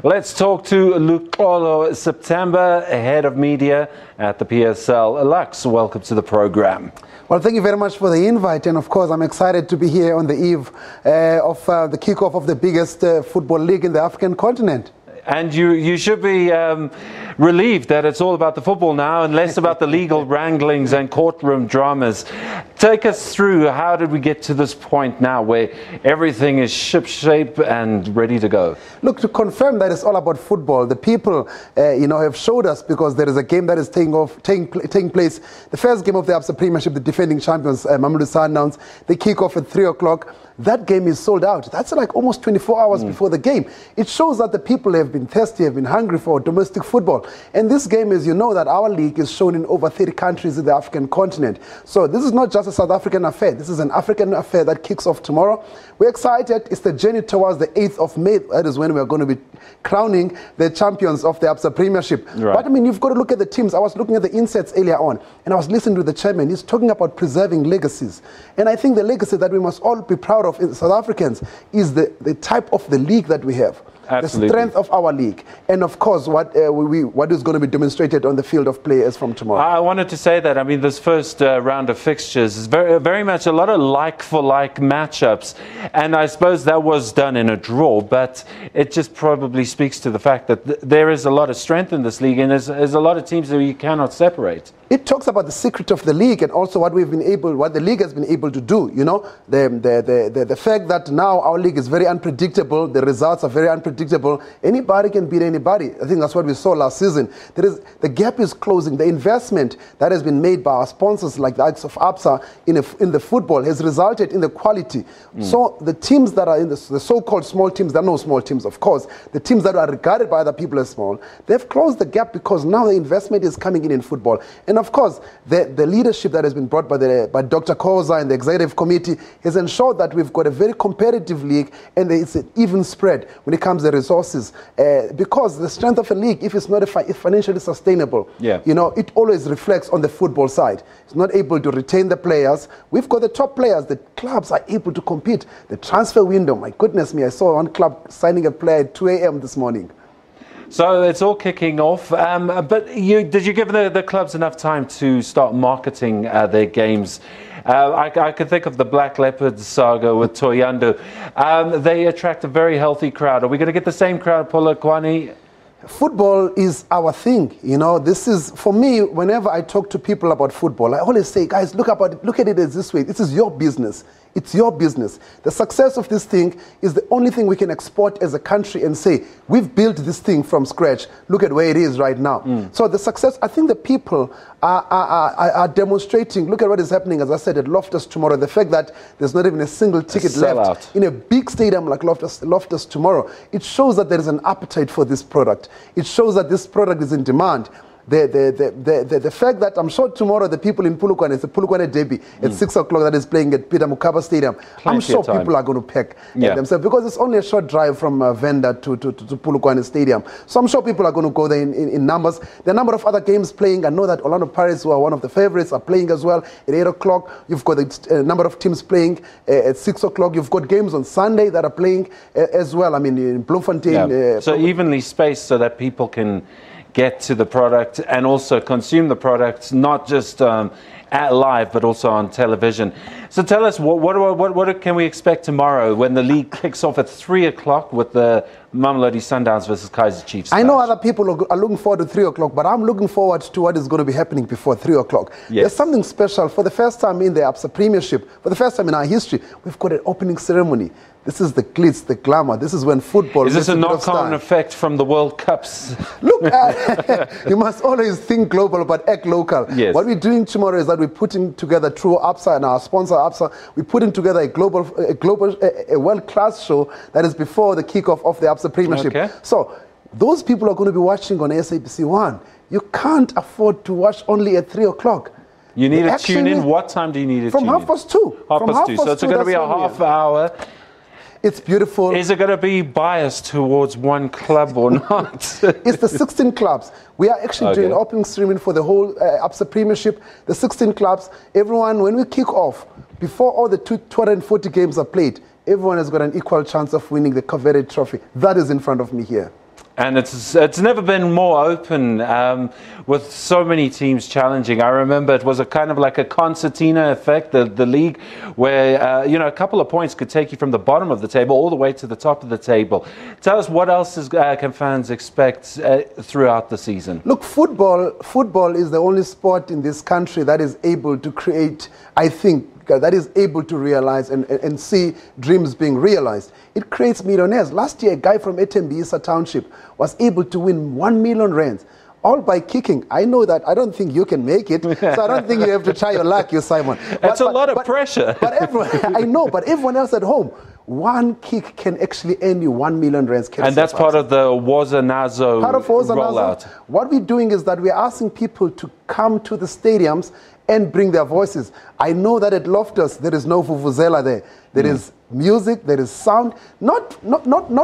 Let's talk to Luxolo September, head of media at the PSL. Lux, welcome to the program. Well, thank you very much for the invite, and of course I'm excited to be here on the eve of the kickoff of the biggest football league in the African continent. And you should be relieved that it's all about the football now and less about the legal wranglings and courtroom dramas. Take us through, how did we get to this point now where everything is shipshape and ready to go? Look, to confirm that it's all about football, the people have showed us, because there is a game that is taking place. The first game of the ABSA Premiership, the defending champions, Mamelodi Sundowns, they kick off at 3 o'clock. That game is sold out. That's like almost 24 hours before the game. It shows that the people have been thirsty, have been hungry for domestic football. And this game, as you know, that our league is shown in over 30 countries in the African continent. So this is not just a South African affair. This is an African affair that kicks off tomorrow. We're excited. It's the journey towards the 8th of May. That is when we're going to be crowning the champions of the ABSA Premiership. Right. But I mean, you've got to look at the teams. I was looking at the insets earlier on, and I was listening to the chairman. He's talking about preserving legacies. And I think the legacy that we must all be proud of in South Africans is the type of the league that we have. Absolutely. The strength of our league, and of course what is going to be demonstrated on the field of play as from tomorrow. I wanted to say that, I mean, this first round of fixtures is very much a lot of like-for-like matchups, and I suppose that was done in a draw, but it just probably speaks to the fact that there is a lot of strength in this league, and there's a lot of teams that you cannot separate. It talks about the secret of the league, and also what the league has been able to do. You know, the fact that now our league is very unpredictable, the results are very unpredictable. Anybody can beat anybody. I think that's what we saw last season. The gap is closing. The investment that has been made by our sponsors, like the likes of ABSA in the football, has resulted in the quality. So the teams that are in the so-called small teams, there are no small teams, of course. The teams that are regarded by other people as small, they've closed the gap because now the investment is coming in football. And of course, the leadership that has been brought by Dr. Koza and the executive committee has ensured that we've got a very competitive league, and it's an even spread when it comes to the resources. Because the strength of a league, if it's not financially sustainable, it always reflects on the football side. It's not able to retain the players. We've got the top players. The clubs are able to compete. The transfer window, my goodness me, I saw one club signing a player at 2 a.m. this morning. So it's all kicking off, but did you give the clubs enough time to start marketing their games? I could think of the Black Leopards saga with Toyando. They attract a very healthy crowd. Are we going to get the same crowd, Polokwane? Football is our thing. You know, this is, for me, whenever I talk to people about football, I always say, guys, look at it as this way. This is your business. It's your business. The success of this thing is the only thing we can export as a country and say, we've built this thing from scratch. Look at where it is right now. So the success, I think the people are demonstrating. Look at what is happening, as I said, at Loftus tomorrow. The fact that there's not even a single ticket left in a big stadium like Loftus tomorrow. It shows that there is an appetite for this product. It shows that this product is in demand. The fact that I'm sure tomorrow the people in Polokwane, it's the Polokwane Derby at 6 o'clock that is playing at Peter Mukaba Stadium. I'm sure people are going to pack themselves, because it's only a short drive from Venda to Polokwane Stadium. So I'm sure people are going to go there in numbers. The number of other games playing, I know that Orlando Pirates, who are one of the favorites, are playing as well at 8 o'clock. You've got a number of teams playing at 6 o'clock. You've got games on Sunday that are playing as well. I mean, in Bloemfontein. So evenly spaced so that people can get to the product and also consume the product, not just at live, but also on television. So tell us, what can we expect tomorrow when the league kicks off at 3 o'clock with the Mamelodi Sundowns versus Kaizer Chiefs? I know other people are looking forward to 3 o'clock, but I'm looking forward to what is going to be happening before 3 o'clock. Yes. There's something special. For the first time in the ABSA Premiership, for the first time in our history, we've got an opening ceremony. This is the glitz, the glamour. This is when football... Is this a knock-on effect from the World Cups? Look, you must always think global but act local. Yes. What we're doing tomorrow is that we're putting together, through ABSA and our sponsor ABSA, we're putting together a world-class show that is before the kickoff of the ABSA Premiership. Okay. So those people are going to be watching on SABC 1. You can't afford to watch only at 3 o'clock. You need to tune in. What time do you need to tune in? From 2:30. Half past 2. So it's going to be a half hour. It's beautiful. Is it going to be biased towards one club or not? It's the 16 clubs. We are actually doing opening streaming for the whole ABSA Premiership. The 16 clubs, everyone, when we kick off, before all the 240 games are played, everyone has got an equal chance of winning the coveted trophy. That is in front of me here. And it's never been more open, with so many teams challenging. I remember it was a kind of like a concertina effect, the league, where you know, a couple of points could take you from the bottom of the table all the way to the top of the table. Tell us, what else can fans expect throughout the season? Look, football is the only sport in this country that is able to create, I think, that is able to realize and see dreams being realized. It creates millionaires. Last year, a guy from Etembisa Township was able to win 1 million rands, all by kicking. I know that. I don't think you can make it, so I don't think you have to try your luck, you Simon. It's a lot of pressure. But everyone, I know, but everyone else at home, one kick can actually earn you 1 million rands. And that's part of the Wozanazo rollout. What we're doing is that we're asking people to come to the stadiums and bring their voices. I know that at Loftus there is no vuvuzela there. There is music, there is sound, not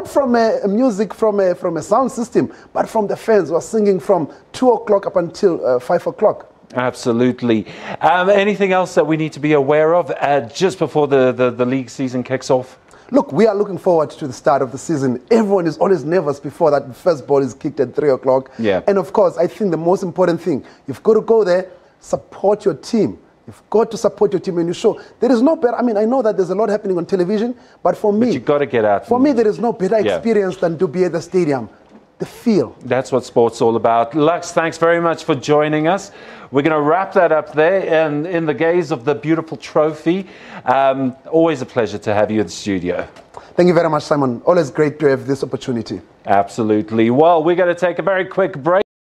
from music from a sound system, but from the fans who are singing from 2 o'clock up until 5 o'clock. Absolutely. Anything else that we need to be aware of just before the league season kicks off? Look, we are looking forward to the start of the season. Everyone is always nervous before that first ball is kicked at 3 o'clock. Yeah. And of course, I think the most important thing, you've got to go there, support your team. You've got to support your team and you show. There is no better, I mean, I know that there's a lot happening on television, but for me, you've got to get out. For me, there is no better experience than to be at the stadium. The feel. That's what sport's all about. Lux, thanks very much for joining us. We're going to wrap that up there and in the gaze of the beautiful trophy. Always a pleasure to have you in the studio. Thank you very much, Simon. Always great to have this opportunity. Absolutely. Well, we're going to take a very quick break.